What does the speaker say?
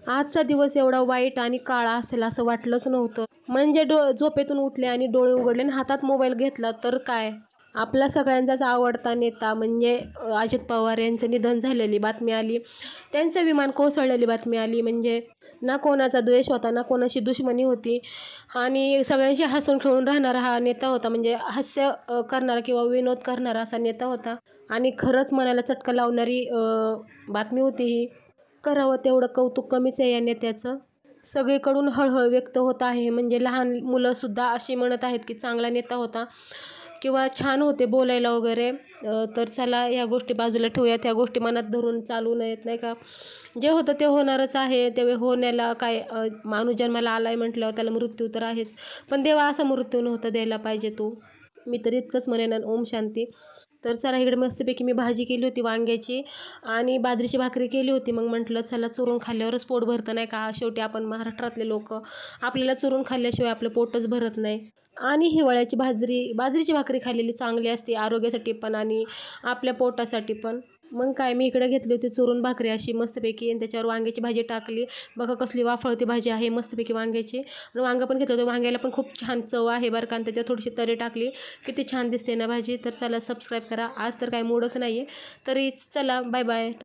आजचा दिवस एवढा वाईट आणि काळा असेल असं वाटलंच नव्हतं. म्हणजे झोपेतून उठले आणि डोळे उघडले आणि हातात मोबाईल घेतला तर काय, आपला सगळ्यांचाच आवडता नेता म्हणजे अजित पवार यांचं निधन झालेली बातमी आली. त्यांचं विमान कोसळलेली बातमी आली. म्हणजे ना कोणाचा द्वेष होता, ना कोणाशी दुश्मनी होती आणि सगळ्यांशी हसून खेळून राहणारा हा नेता होता. म्हणजे हास्य करणारा किंवा विनोद करणारा असा नेता होता आणि खरंच मनाला चटका लावणारी बातमी होती ही. करावं तेवढं कौतुक कमीच आहे या नेत्याचं. सगळीकडून हळहळ व्यक्त होत आहे. म्हणजे लहान मुलंसुद्धा अशी म्हणत आहेत की चांगला नेता होता किंवा छान होते बोलायला वगैरे. तर चला ह्या गोष्टी बाजूला ठेवूयात, ह्या गोष्टी मनात धरून चालू नयेत, नाही का. जे होतं ते होणारच आहे. ते होण्याला काय, माणूस जन्माला आला आहे म्हटल्यावर त्याला मृत्यू तर आहेच. पण देवा असा मृत्यू नव्हता द्यायला पाहिजे तो. मी तर इतकंच म्हणेन. ओम शांती. तर चला इकडे मस्तपैकी मी भाजी केली होती वांग्याची आणि बाजरीची भाकरी केली होती. मग म्हटलं चला चुरून खाल्ल्यावरच पोट भरतं, नाही का. शेवटी आपण महाराष्ट्रातले लोक, आपल्याला चुरून खाल्ल्याशिवाय आपलं पोटच भरत नाही. आणि हिवाळ्याची बाजरीची भाकरी खाल्लेली चांगली असते आरोग्यासाठी पण आणि आपल्या पोटासाठी पण. मग काय, मी इकडे घेतली होती चुरून भाकरी अशी मस्तपैकी आणि त्याच्यावर वांग्याची भाजी टाकली. बघा कसली वाफळती भाजी आहे मस्तपैकी वांग्याची. आणि वांगं पण घेतलं होतं. वांग्याला पण खूप छान चव आहे बरं का. आणि त्याच्यावर थोडीशी तरी टाकली, किती छान दिसते ना भाजी. तर चला सबस्क्राईब करा. आज तर काही मूडच नाही आहे. तरी चला, बाय बाय.